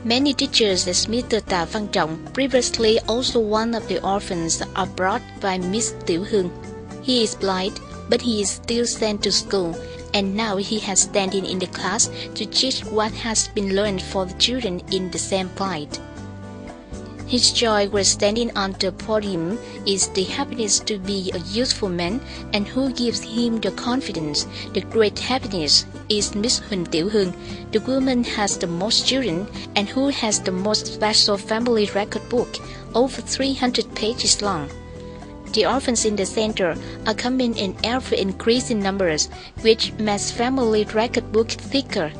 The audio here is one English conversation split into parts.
Many teachers as Mr. Ta Văn Trọng, previously also one of the orphans, are brought by Miss Tieu Huong. He is blind, but he is still sent to school, and now he has standing in the class to teach what has been learned for the children in the same plight. His joy while standing on the podium is the happiness to be a useful man, and who gives him the confidence, the great happiness, is Miss Huynh Tieu Huong, the woman has the most children and who has the most special family record book, over 300 pages long. The orphans in the center are coming in ever increasing numbers, which makes family record book thicker.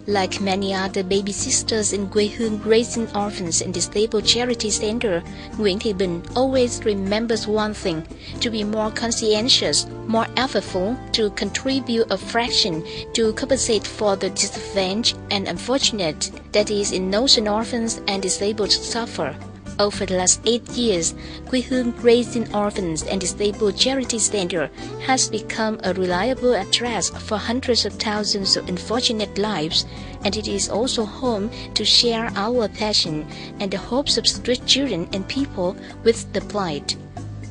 Like many other baby sisters in Quê Hương raising orphans and disabled charity center, Huynh Thị Binh always remembers one thing: to be more conscientious, more effortful, to contribute a fraction to compensate for the disadvantaged and unfortunate that is in notion orphans and disabled suffer. Over the last 8 years, Quê Hương Raising Orphans and Disabled Charity Center has become a reliable address for hundreds of thousands of unfortunate lives, and it is also home to share our passion and the hopes of street children and people with the plight.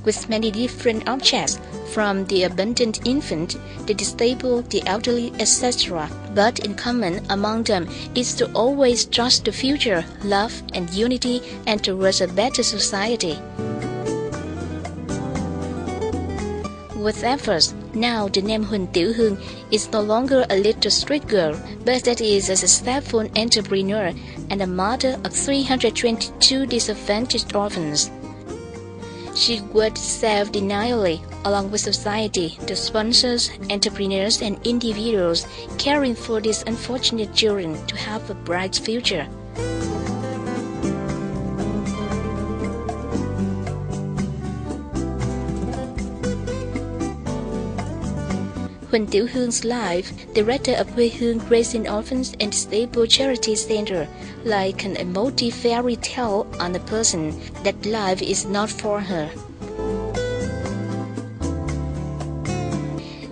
With many different objects, from the abandoned infant, the disabled, the elderly, etc. But in common among them is to always trust the future, love and unity, and towards a better society. With efforts, now the name Huynh Tieu Huong is no longer a little street girl, but that is a successful entrepreneur and a mother of 322 disadvantaged orphans. She worked self-denially along with society, the sponsors, entrepreneurs, and individuals caring for these unfortunate children to have a bright future. Huynh Tieu Huong's life, director of Quê Hương Raising Orphans and Disabled Charity Center, like an emotive fairy tale on a person that life is not for her.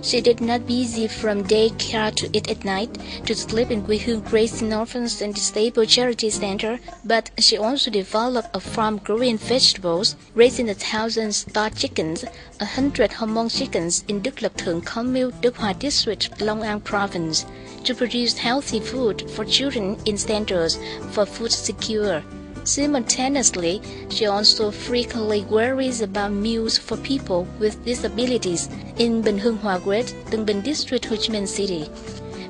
She did not busy from daycare to eat at night, to sleep in Quê Hương Raising Orphans and Disabled Charity Center, but she also developed a farm growing vegetables, raising 1,000 star chickens, 100 hormone chickens in Đức Lộc Thượng Commune, Đức Hòa District, Long An Province, to produce healthy food for children in centers for food secure. Simultaneously, she also frequently worries about meals for people with disabilities in Binh Hưng Hòa Quế, Tân Bình District, Ho Chi Minh City.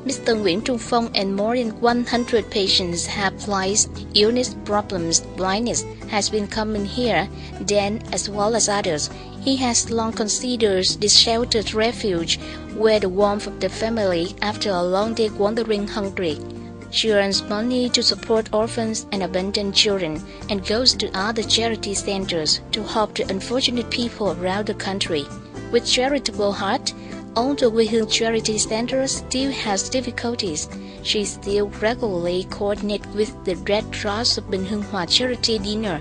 Mr. Nguyễn Trung Phong and more than 100 patients have lice, illness problems, blindness has been common here, then as well as others. He has long considered this sheltered refuge where the warmth of the family after a long day wandering hungry. She earns money to support orphans and abandoned children and goes to other charity centers to help the unfortunate people around the country. With charitable heart, although Quê Hương Charity Center still has difficulties, she still regularly coordinates with the Red Cross of Binh Hưng Hòa Charity Dinner,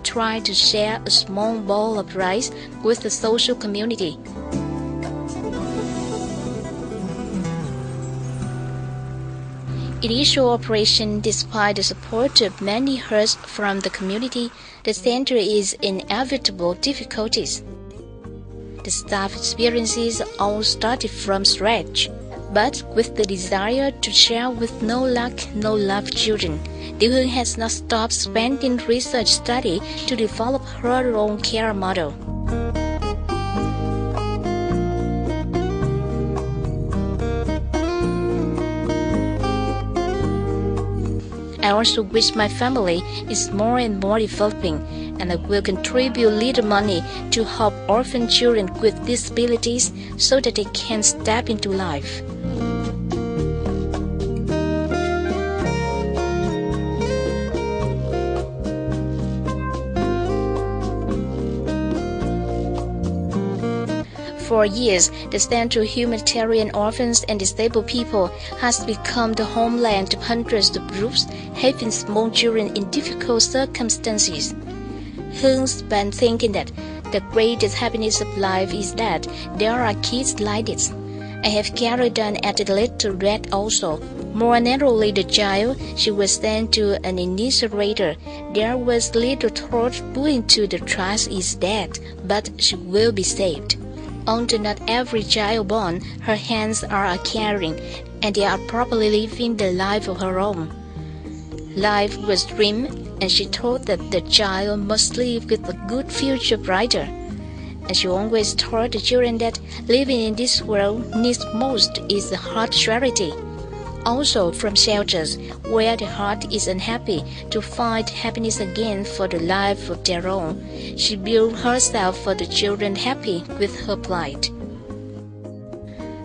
try to share a small bowl of rice with the social community. Initial operation, despite the support of many hearts from the community, the center is in inevitable difficulties. The staff experiences all started from scratch, but with the desire to share with no luck, no love children, Tieu Huong has not stopped spending research study to develop her own care model. I also wish my family is more and more developing, and I will contribute little money to help orphan children with disabilities so that they can step into life. For years, the Center of Humanitarian Orphans and Disabled People has become the homeland of hundreds of groups helping small children in difficult circumstances. Huong's been thinking that the greatest happiness of life is that there are kids like this, I have carried on at a little rate also. More narrowly the child, she was sent to an incinerator. There was little thought put into the trust is dead, but she will be saved. Although not every child born, her hands are caring, and they are probably living the life of her own. Life was trim, and she thought that the child must live with a good future brighter. And she always told the children that living in this world needs most is the heart charity. Also from shelters, where the heart is unhappy, to find happiness again for the life of their own. She built herself for the children happy with her plight.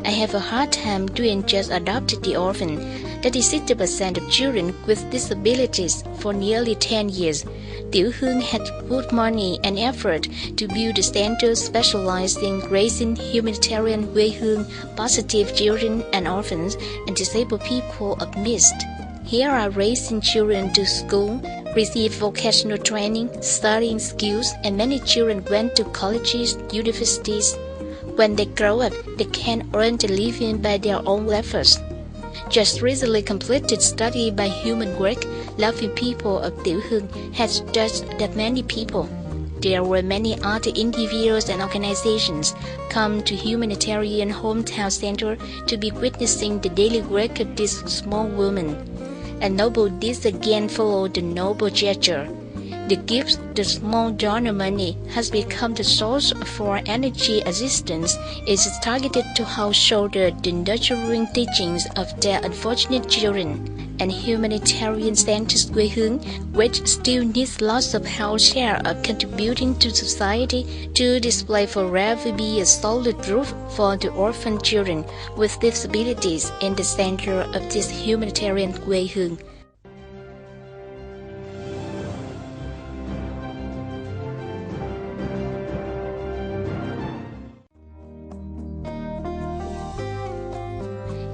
I have a hard time doing just adopted the orphan. That is 60% of children with disabilities for nearly 10 years. Tieu Huong had put money and effort to build a center specialized in raising humanitarian Huynh positive children and orphans and disabled people of mist. Here are raising children to school, receive vocational training, studying skills, and many children went to colleges, universities. When they grow up, they can earn a living by their own efforts. Just recently completed study by Human Work, Loving People of Tieu Huong has touched that many people. There were many other individuals and organizations come to Humanitarian Hometown Center to be witnessing the daily work of this small woman. A noble deed again followed the noble gesture. The gift, the small donor money, has become the source for energy assistance. It is targeted to help shoulder the nurturing teachings of their unfortunate children. And humanitarian centers Huynh, which still needs lots of help share of contributing to society to display forever be a solid roof for the orphan children with disabilities in the center of this humanitarian Huynh.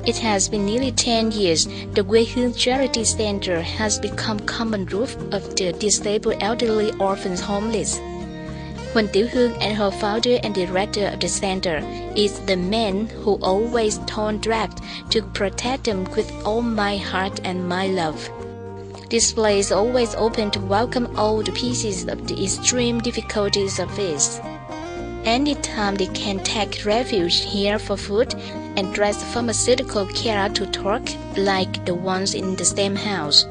It has been nearly 10 years. The Huynh Charity Center has become common roof of the disabled elderly orphans homeless. Huynh Tieu Huong and her founder and director of the center is the man who always told draft to protect them with all my heart and my love. This place is always open to welcome all the pieces of the extreme difficulties of it. Anytime they can take refuge here for food and dress pharmaceutical care to talk like the ones in the same house.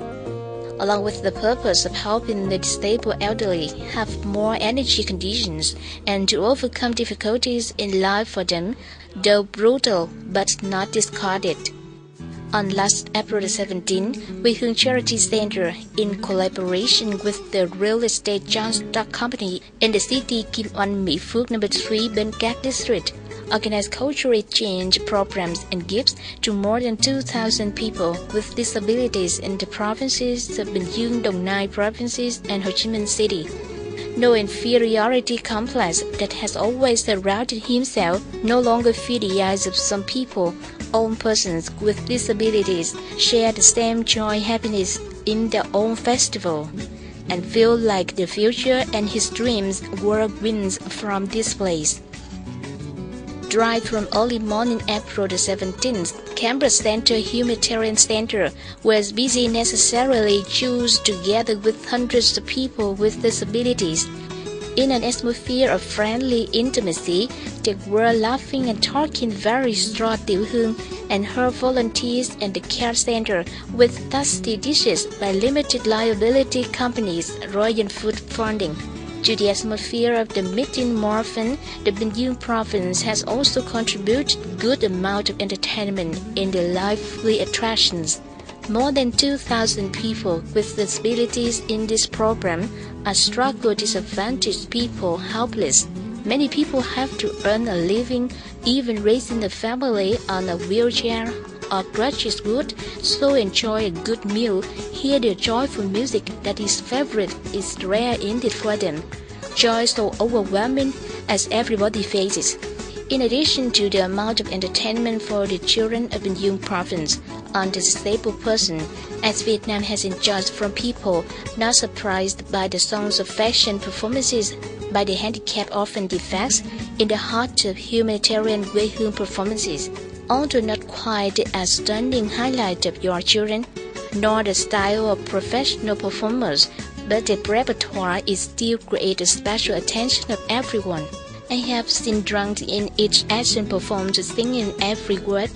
Along with the purpose of helping the disabled elderly have more energy conditions and to overcome difficulties in life for them, though brutal but not discarded. On last April 17, Huynh Charity Center, in collaboration with the real estate John Stock Company in the city Kim Oanh Mỹ Phước No. 3 Binh District, organized cultural exchange programs and gifts to more than 2,000 people with disabilities in the provinces of Binh, Đồng Nai provinces and Ho Chi Minh City. No inferiority complex that has always surrounded himself no longer feed the eyes of some people. All persons with disabilities share the same joy happiness in their own festival and feel like the future and his dreams were wins from this place. Drive from early morning April the 17th, Canberra Center Humanitarian Center was busy necessarily choose together with hundreds of people with disabilities. In an atmosphere of friendly intimacy, they were laughing and talking very straw Tieu Huong and her volunteers and the care center with tasty dishes by limited liability companies Royal Food Funding. To the atmosphere of the meeting more often, the Binh province has also contributed good amount of entertainment in the lively attractions. More than 2,000 people with disabilities in this program are struggle disadvantaged people helpless. Many people have to earn a living, even raising a family on a wheelchair or gratis wood, so enjoy a good meal, hear the joyful music that is favorite is rare indeed for them. Joy so overwhelming as everybody faces. In addition to the amount of entertainment for the children of Binh province on the disabled person, as Vietnam has enjoyed from people not surprised by the songs of fashion performances by the handicapped orphan defects in the heart of humanitarian Huynh performances. although not quite the outstanding highlight of your children, nor the style of professional performers, but the repertoire is still create the special attention of everyone. I have seen drunk in each action performed to sing in every word,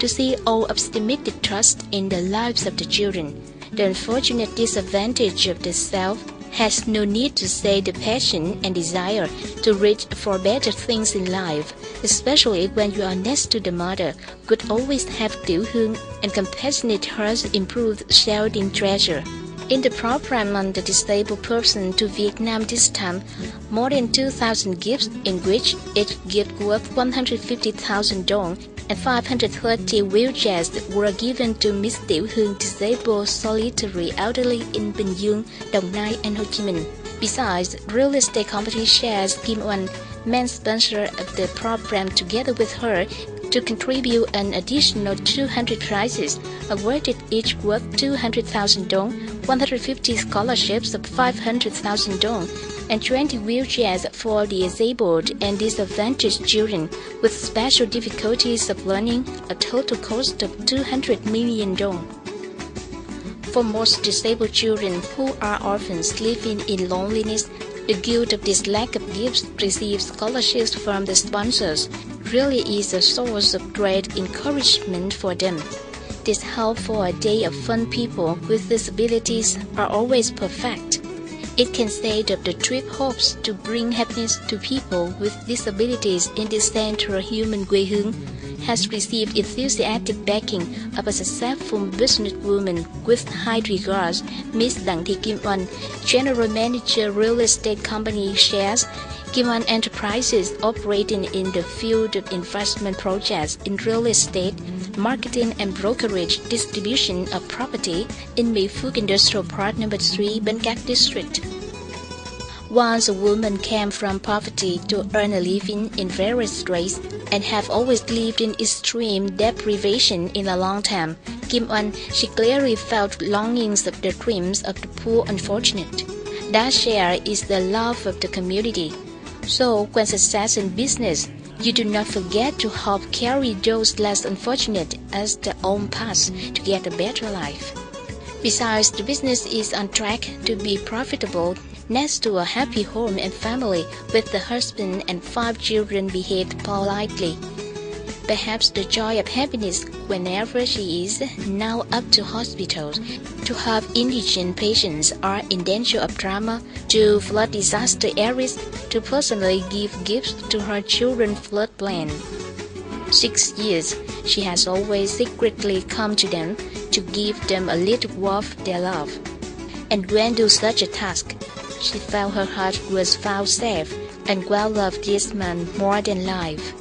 to see all optimistic trust in the lives of the children. The unfortunate disadvantage of the self has no need to say the passion and desire to reach for better things in life, especially when you are next to the mother, could always have Tieu Huong and compassionate hearts improve shouting treasure. In the program on the disabled person to Vietnam this time, more than 2,000 gifts, in which each gift worth 150,000 dong and 530 wheelchairs were given to Miss Tieu Huong disabled solitary elderly in Binh, Đồng Nai and Ho Chi Minh. Besides, real estate company shares Kim Oanh, main sponsor of the program, together with her, to contribute an additional 200 prizes, awarded each worth 200,000 dong, 150 scholarships of 500,000 dong, and 20 wheelchairs for the disabled and disadvantaged children with special difficulties of learning, a total cost of 200 million dong. For most disabled children who are orphans living in loneliness, the guilt of this lack of gifts receive scholarships from the sponsors really is a source of great encouragement for them. This help for a day of fun. People with disabilities are always perfect. It can say that the trip hopes to bring happiness to people with disabilities in the Central Human Quê Hương, has received enthusiastic backing of a successful businesswoman with high regards, Miss Đặng Thị Kim Oanh, General Manager Real Estate Company shares Kim Oanh Enterprises operating in the field of investment projects in real estate, marketing and brokerage distribution of property in Mỹ Phước Industrial Park No. 3, Binh District. Once a woman came from poverty to earn a living in various trades and have always lived in extreme deprivation in a long time, Kim Oanh, she clearly felt longings of the dreams of the poor unfortunate. That share is the love of the community. So when success in business, you do not forget to help carry those less unfortunate as their own path to get a better life. Besides, the business is on track to be profitable. Next to a happy home and family with the husband and 5 children behaved politely. Perhaps the joy of happiness whenever she is now up to hospitals to help indigent patients are in danger of trauma, to flood disaster areas, to personally give gifts to her children's flood plan. 6 years, she has always secretly come to them to give them a little of their love. And when do such a task, she felt her heart was found safe and well loved this man more than life.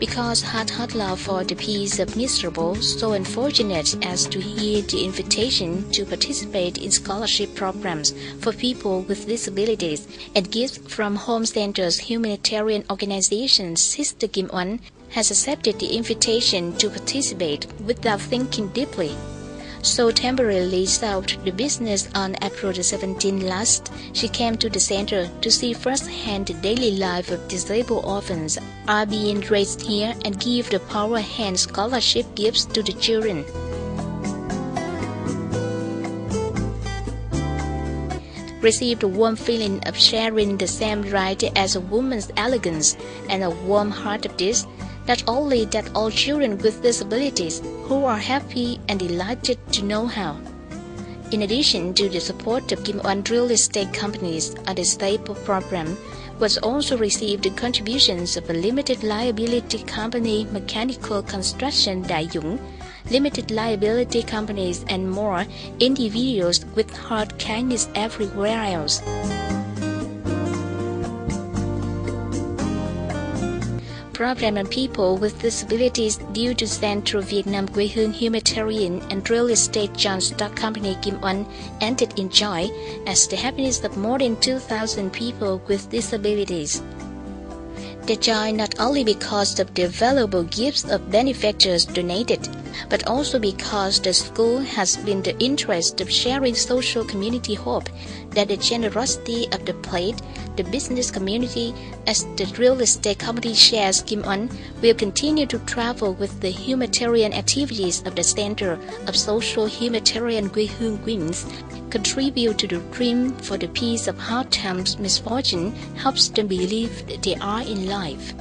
Because heart love for the peace of miserable, so unfortunate as to hear the invitation to participate in scholarship programs for people with disabilities and gifts from Home Center's humanitarian organization, Sister Kim Oanh has accepted the invitation to participate without thinking deeply. So temporarily stopped the business on April 17 last, she came to the center to see firsthand the daily life of disabled orphans are being raised here and give the power hand scholarship gifts to the children. Received a warm feeling of sharing the same right as a woman's elegance and a warm heart of this, not only that all children with disabilities who are happy and delighted to know how. In addition to the support of Kim Oanh real estate companies on the staple program, was also received the contributions of a limited liability company Mechanical Construction Duong, limited liability companies and more individuals with heart kindness everywhere else. Program on people with disabilities due to Central Vietnam Quê Hương Humanitarian and Real Estate Joint Stock Company Kim Oanh ended in joy as the happiness of more than 2,000 people with disabilities. The joy not only because of the valuable gifts of benefactors donated, but also because the school has been the interest of sharing social community hope that the generosity of the plate, the business community, as the real estate company shares Kim On, will continue to travel with the humanitarian activities of the Center of Social Humanitarian Quê Hương Queens, contribute to the dream for the peace of hard times misfortune, helps them believe they are in life.